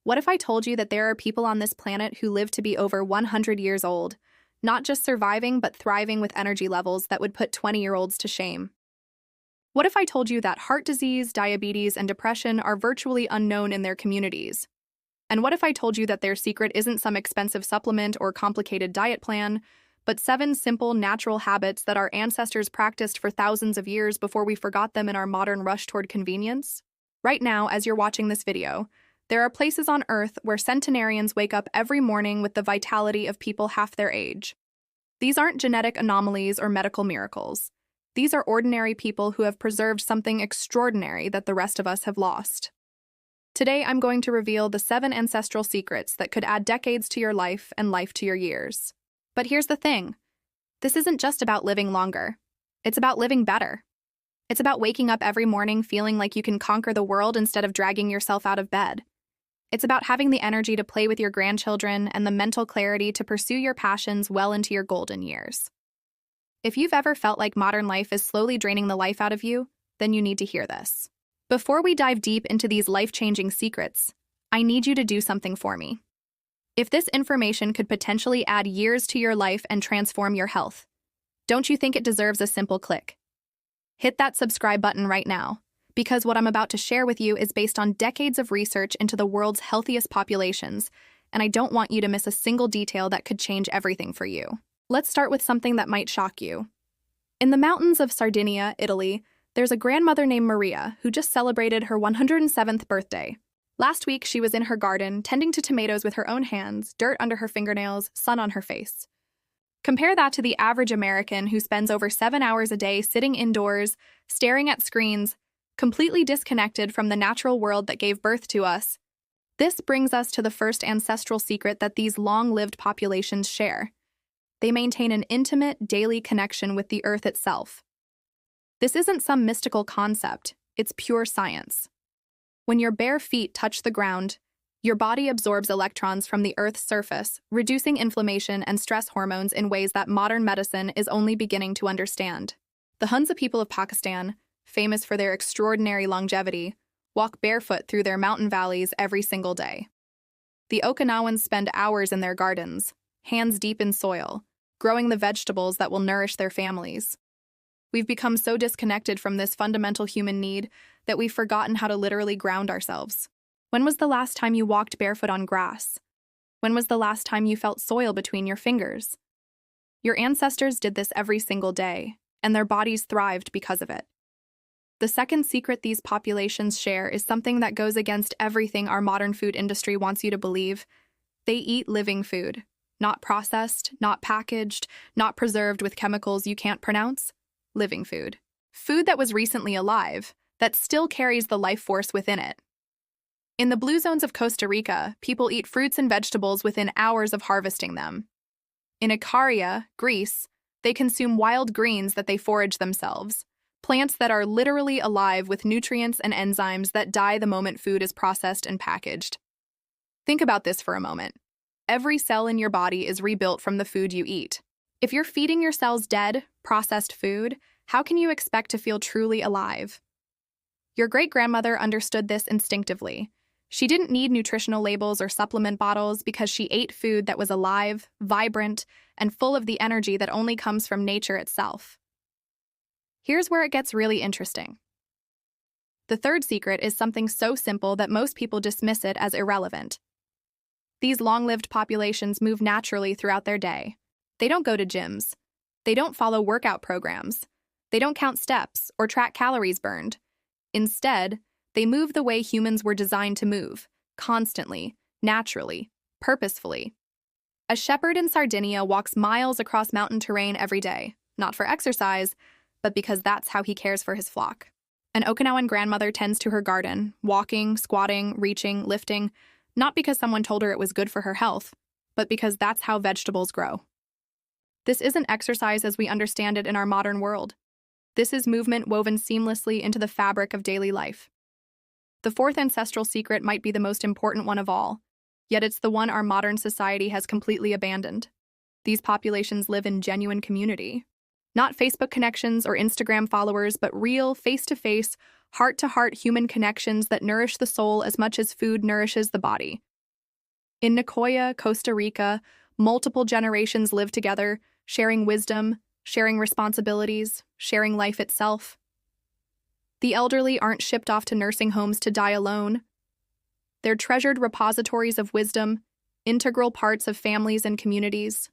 What if I told you that there are people on this planet who live to be over 100 years old, not just surviving but thriving with energy levels that would put 20-year-olds to shame? What if I told you that heart disease, diabetes, and depression are virtually unknown in their communities? And what if I told you that their secret isn't some expensive supplement or complicated diet plan, but 7 simple, natural habits that our ancestors practiced for thousands of years before we forgot them in our modern rush toward convenience? Right now, as you're watching this video, there are places on Earth where centenarians wake up every morning with the vitality of people half their age. These aren't genetic anomalies or medical miracles. These are ordinary people who have preserved something extraordinary that the rest of us have lost. Today, I'm going to reveal the 7 ancestral secrets that could add decades to your life and life to your years. But here's the thing. This isn't just about living longer. It's about living better. It's about waking up every morning feeling like you can conquer the world instead of dragging yourself out of bed. It's about having the energy to play with your grandchildren and the mental clarity to pursue your passions well into your golden years. If you've ever felt like modern life is slowly draining the life out of you, then you need to hear this. Before we dive deep into these life-changing secrets, I need you to do something for me. If this information could potentially add years to your life and transform your health, don't you think it deserves a simple click? Hit that subscribe button right now, because what I'm about to share with you is based on decades of research into the world's healthiest populations, and I don't want you to miss a single detail that could change everything for you. Let's start with something that might shock you. In the mountains of Sardinia, Italy, there's a grandmother named Maria who just celebrated her 107th birthday. Last week, she was in her garden, tending to tomatoes with her own hands, dirt under her fingernails, sun on her face. Compare that to the average American who spends over 7 hours a day sitting indoors, staring at screens, completely disconnected from the natural world that gave birth to us. This brings us to the first ancestral secret that these long-lived populations share. They maintain an intimate, daily connection with the earth itself. This isn't some mystical concept, it's pure science. When your bare feet touch the ground, your body absorbs electrons from the Earth's surface, reducing inflammation and stress hormones in ways that modern medicine is only beginning to understand. The Hunza people of Pakistan, famous for their extraordinary longevity, walk barefoot through their mountain valleys every single day. The Okinawans spend hours in their gardens, hands deep in soil, growing the vegetables that will nourish their families. We've become so disconnected from this fundamental human need that we've forgotten how to literally ground ourselves. When was the last time you walked barefoot on grass? When was the last time you felt soil between your fingers? Your ancestors did this every single day, and their bodies thrived because of it. The second secret these populations share is something that goes against everything our modern food industry wants you to believe. They eat living food. Not processed, not packaged, not preserved with chemicals you can't pronounce. Living food. Food that was recently alive, that still carries the life force within it. In the blue zones of Costa Rica, people eat fruits and vegetables within hours of harvesting them. In Icaria, Greece, they consume wild greens that they forage themselves, plants that are literally alive with nutrients and enzymes that die the moment food is processed and packaged. Think about this for a moment. Every cell in your body is rebuilt from the food you eat. If you're feeding your cells dead, processed food, how can you expect to feel truly alive? Your great-grandmother understood this instinctively. She didn't need nutritional labels or supplement bottles because she ate food that was alive, vibrant, and full of the energy that only comes from nature itself. Here's where it gets really interesting. The third secret is something so simple that most people dismiss it as irrelevant. These long-lived populations move naturally throughout their day. They don't go to gyms. They don't follow workout programs. They don't count steps or track calories burned. Instead, they move the way humans were designed to move, constantly, naturally, purposefully. A shepherd in Sardinia walks miles across mountain terrain every day, not for exercise, but because that's how he cares for his flock. An Okinawan grandmother tends to her garden, walking, squatting, reaching, lifting, not because someone told her it was good for her health, but because that's how vegetables grow. This isn't exercise as we understand it in our modern world. This is movement woven seamlessly into the fabric of daily life. The fourth ancestral secret might be the most important one of all, yet it's the one our modern society has completely abandoned. These populations live in genuine community. Not Facebook connections or Instagram followers, but real, face-to-face, heart-to-heart human connections that nourish the soul as much as food nourishes the body. In Nicoya, Costa Rica, multiple generations live together, sharing wisdom, sharing responsibilities, sharing life itself. The elderly aren't shipped off to nursing homes to die alone. They're treasured repositories of wisdom, integral parts of families and communities.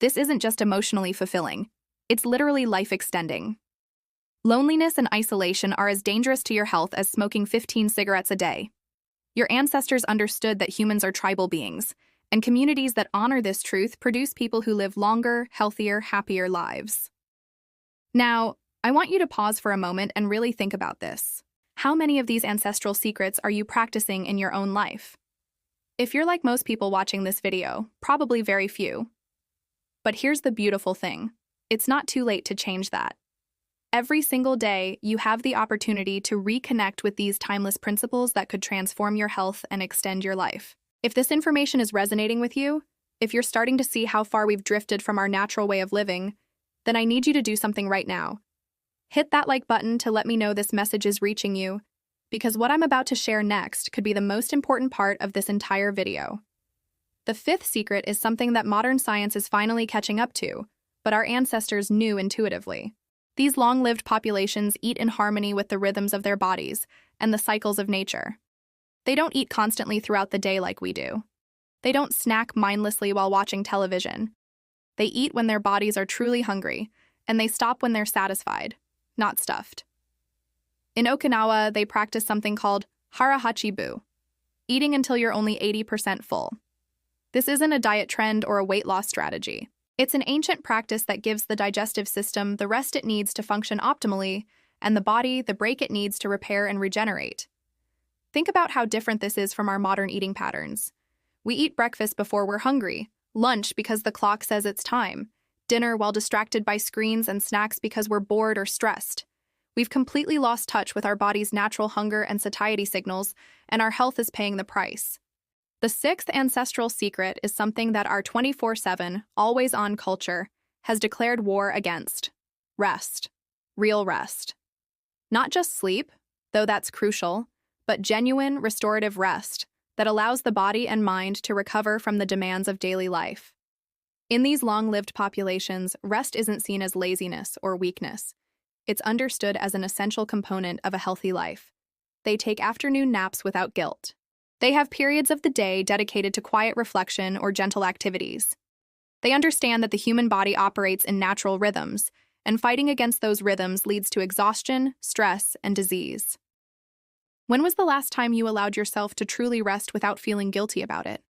This isn't just emotionally fulfilling, it's literally life-extending. Loneliness and isolation are as dangerous to your health as smoking 15 cigarettes a day. Your ancestors understood that humans are tribal beings, and communities that honor this truth produce people who live longer, healthier, happier lives. Now, I want you to pause for a moment and really think about this. How many of these ancestral secrets are you practicing in your own life? If you're like most people watching this video, probably very few. But here's the beautiful thing. It's not too late to change that. Every single day, you have the opportunity to reconnect with these timeless principles that could transform your health and extend your life. If this information is resonating with you, if you're starting to see how far we've drifted from our natural way of living, then I need you to do something right now. Hit that like button to let me know this message is reaching you, because what I'm about to share next could be the most important part of this entire video. The fifth secret is something that modern science is finally catching up to, but our ancestors knew intuitively. These long-lived populations eat in harmony with the rhythms of their bodies and the cycles of nature. They don't eat constantly throughout the day like we do. They don't snack mindlessly while watching television. They eat when their bodies are truly hungry, and they stop when they're satisfied, not stuffed. In Okinawa, they practice something called hara-hachi-bu, eating until you're only 80% full. This isn't a diet trend or a weight loss strategy. It's an ancient practice that gives the digestive system the rest it needs to function optimally, and the body the break it needs to repair and regenerate. Think about how different this is from our modern eating patterns. We eat breakfast before we're hungry, lunch because the clock says it's time, dinner while distracted by screens, and snacks because we're bored or stressed. We've completely lost touch with our body's natural hunger and satiety signals, and our health is paying the price. The sixth ancestral secret is something that our 24/7, always-on culture has declared war against: rest. Real rest. Not just sleep, though that's crucial, but genuine restorative rest that allows the body and mind to recover from the demands of daily life. In these long-lived populations, rest isn't seen as laziness or weakness. It's understood as an essential component of a healthy life. They take afternoon naps without guilt. They have periods of the day dedicated to quiet reflection or gentle activities. They understand that the human body operates in natural rhythms, and fighting against those rhythms leads to exhaustion, stress, and disease. When was the last time you allowed yourself to truly rest without feeling guilty about it?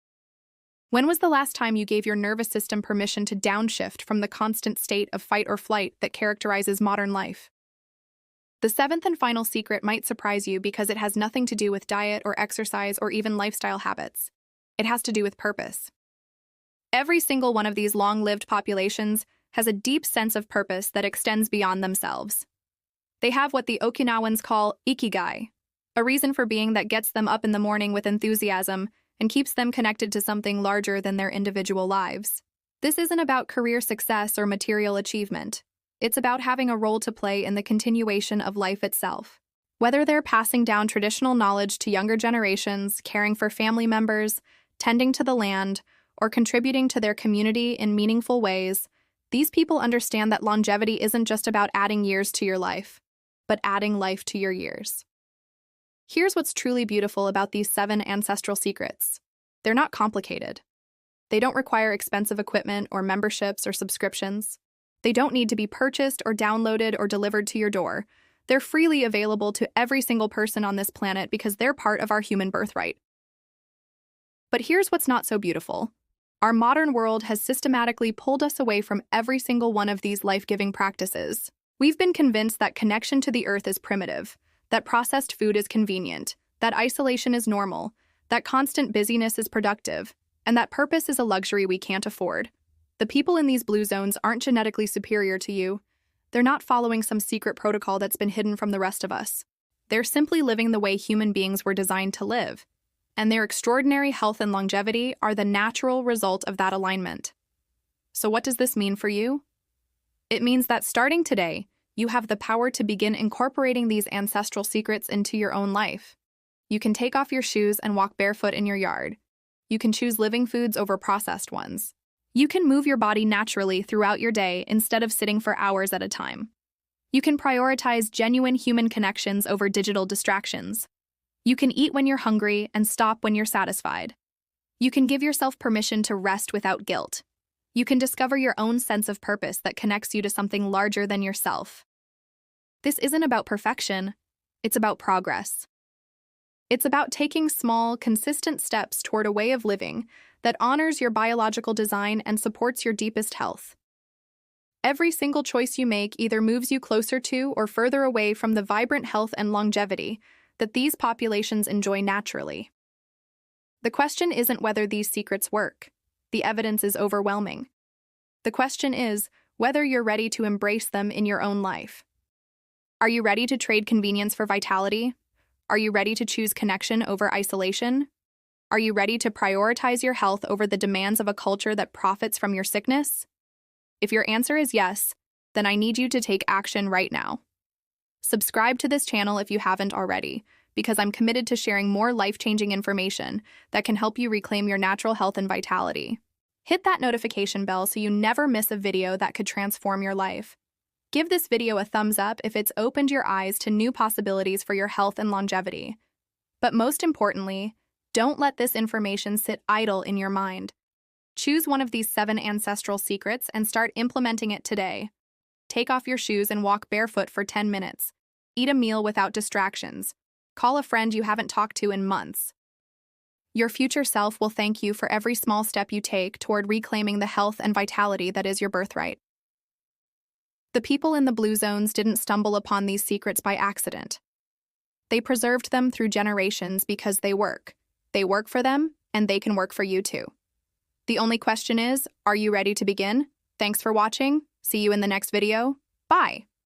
When was the last time you gave your nervous system permission to downshift from the constant state of fight or flight that characterizes modern life? The seventh and final secret might surprise you because it has nothing to do with diet or exercise or even lifestyle habits. It has to do with purpose. Every single one of these long-lived populations has a deep sense of purpose that extends beyond themselves. They have what the Okinawans call ikigai, a reason for being that gets them up in the morning with enthusiasm and keeps them connected to something larger than their individual lives. This isn't about career success or material achievement. It's about having a role to play in the continuation of life itself. Whether they're passing down traditional knowledge to younger generations, caring for family members, tending to the land, or contributing to their community in meaningful ways, these people understand that longevity isn't just about adding years to your life, but adding life to your years. Here's what's truly beautiful about these 7 ancestral secrets. They're not complicated. They don't require expensive equipment or memberships or subscriptions. They don't need to be purchased or downloaded or delivered to your door. They're freely available to every single person on this planet because they're part of our human birthright. But here's what's not so beautiful. Our modern world has systematically pulled us away from every single one of these life-giving practices. We've been convinced that connection to the earth is primitive, that processed food is convenient, that isolation is normal, that constant busyness is productive, and that purpose is a luxury we can't afford. The people in these blue zones aren't genetically superior to you. They're not following some secret protocol that's been hidden from the rest of us. They're simply living the way human beings were designed to live, and their extraordinary health and longevity are the natural result of that alignment. So what does this mean for you? It means that starting today, you have the power to begin incorporating these ancestral secrets into your own life. You can take off your shoes and walk barefoot in your yard. You can choose living foods over processed ones. You can move your body naturally throughout your day instead of sitting for hours at a time. You can prioritize genuine human connections over digital distractions. You can eat when you're hungry and stop when you're satisfied. You can give yourself permission to rest without guilt. You can discover your own sense of purpose that connects you to something larger than yourself. This isn't about perfection, it's about progress. It's about taking small, consistent steps toward a way of living that honors your biological design and supports your deepest health. Every single choice you make either moves you closer to or further away from the vibrant health and longevity that these populations enjoy naturally. The question isn't whether these secrets work. The evidence is overwhelming. The question is whether you're ready to embrace them in your own life. Are you ready to trade convenience for vitality? Are you ready to choose connection over isolation? Are you ready to prioritize your health over the demands of a culture that profits from your sickness? If your answer is yes, then I need you to take action right now. Subscribe to this channel if you haven't already, because I'm committed to sharing more life-changing information that can help you reclaim your natural health and vitality. Hit that notification bell so you never miss a video that could transform your life. Give this video a thumbs up if it's opened your eyes to new possibilities for your health and longevity. But most importantly, don't let this information sit idle in your mind. Choose one of these 7 ancestral secrets and start implementing it today. Take off your shoes and walk barefoot for 10 minutes. Eat a meal without distractions. Call a friend you haven't talked to in months. Your future self will thank you for every small step you take toward reclaiming the health and vitality that is your birthright. The people in the blue zones didn't stumble upon these secrets by accident. They preserved them through generations because they work. They work for them, and they can work for you too. The only question is, are you ready to begin? Thanks for watching. See you in the next video. Bye.